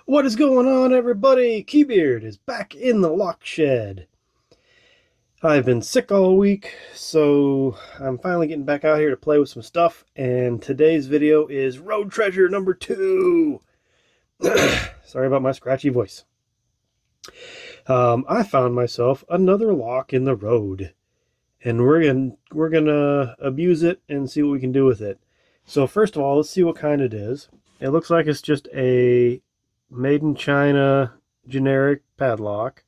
What is going on, everybody? Keybeard is back in the lock shed. I've been sick all week, so I'm finally getting back out here to play with some stuff, and today's video is Road Treasure number 2. Sorry about my scratchy voice. I found myself another lock in the road, and we're gonna abuse it and see what we can do with it. So first of all, let's see what kind it is. It looks like it's just a made in China generic padlock.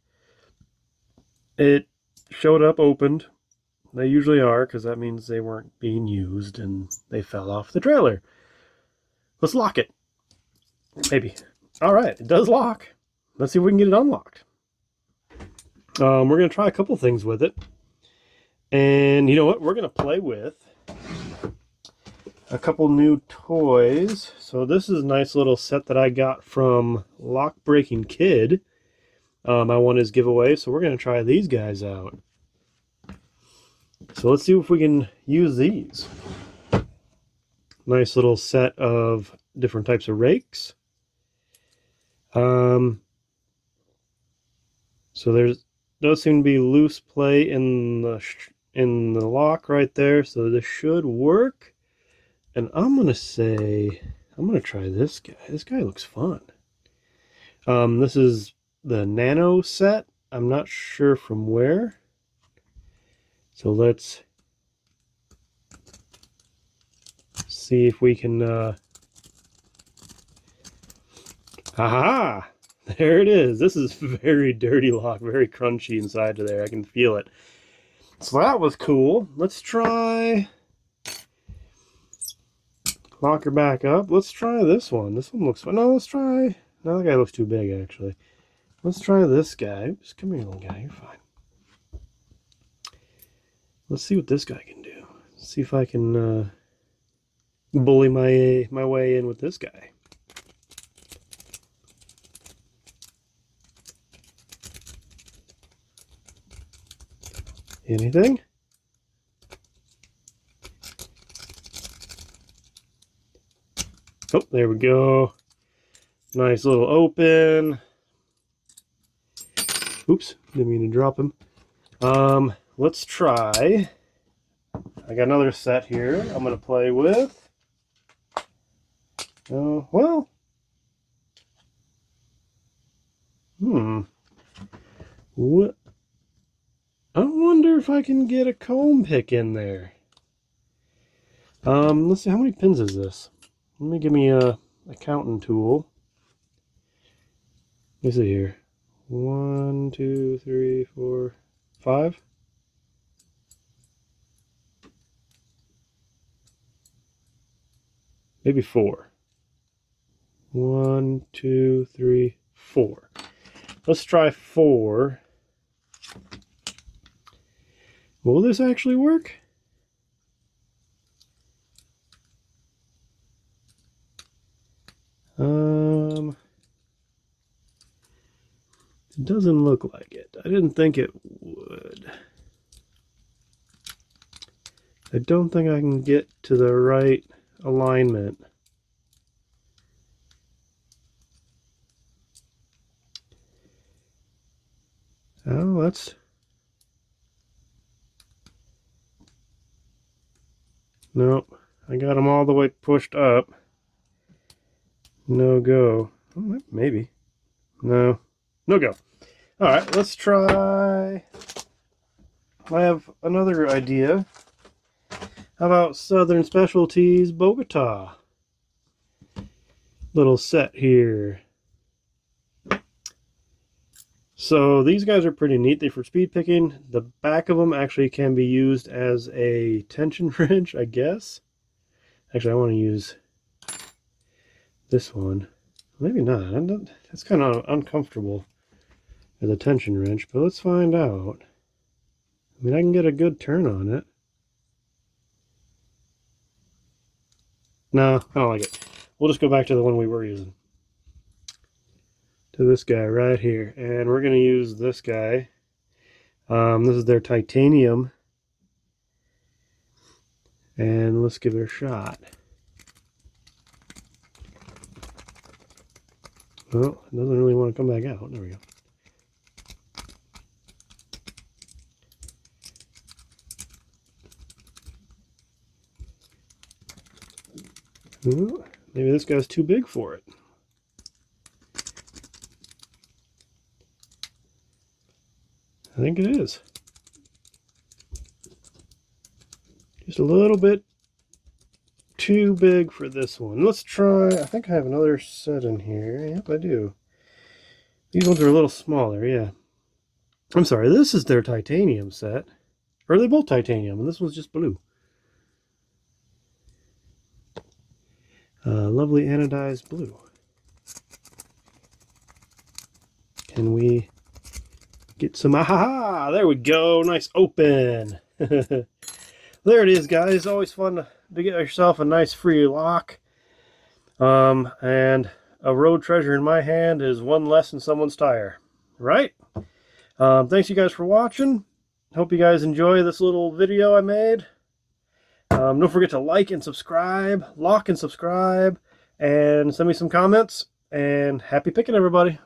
It showed up opened. They usually are, because that means they weren't being used and they fell off the trailer. Let's lock it. Maybe. All right, it does lock. Let's see if we can get it unlocked. We're going to try a couple things with it. And you know what? We're going to play with a couple new toys. So this is a nice little set that I got from Lock Breaking Kid. I won his giveaway, so we're going to try these guys out. So let's see if we can use these. Nice little set of different types of rakes. So there's does seem to be loose play in the lock right there, so this should work. And I'm gonna try this guy. This guy looks fun. This is the Nano set. I'm not sure from where. So let's see if we can, aha! There it is. This is very dirty lock, very crunchy inside of there. I can feel it. So that was cool. Let's try, lock her back up. Let's try this one. This one looks fun. No, let's try, no, that guy looks too big actually. Let's try this guy. Just come here, little guy, you're fine. Let's see what this guy can do. See if I can bully my way in with this guy. Anything? Oh, there we go. Nice little open. Oops, didn't mean to drop him. Let's try. I got another set here I'm going to play with. Oh, well. What? I wonder if I can get a comb pick in there. Let's see, how many pins is this? Let me give me a counting tool. Let me see here. 1, 2, 3, 4, 5. Maybe 4. 1, 2, 3, 4. Let's try 4. Will this actually work? It doesn't look like it. I didn't think it would. I don't think I can get to the right alignment. Oh, that's... Nope. I got them all the way pushed up. No go. Oh, maybe. No. No go. Alright, let's try... I have another idea. How about Southern Specialties Bogota? Little set here. So these guys are pretty neat. They're for speed picking. The back of them actually can be used as a tension wrench, I guess. Actually, I want to use this one. Maybe not. That's kind of uncomfortable as a tension wrench, but let's find out. I mean, I can get a good turn on it. No, I don't like it. We'll just go back to the one we were using. To this guy right here. And we're going to use this guy. This is their titanium. And let's give it a shot. Well, it doesn't really want to come back out. There we go. Well, maybe this guy's too big for it. I think it is. Just a little bit too big for this one. Let's try, I think I have another set in here. Yep, I do. These ones are a little smaller, yeah. I'm sorry, this is their titanium set. Or are they both titanium, and this one's just blue. Lovely anodized blue. Can we get some? Aha! There we go. Nice open. There it is, guys. Always fun to get yourself a nice free lock. And a road treasure in my hand is one less in someone's tire, right? Thanks you guys for watching. Hope you guys enjoy this little video I made. Don't forget to like and subscribe, lock and subscribe, and send me some comments. And happy picking, everybody.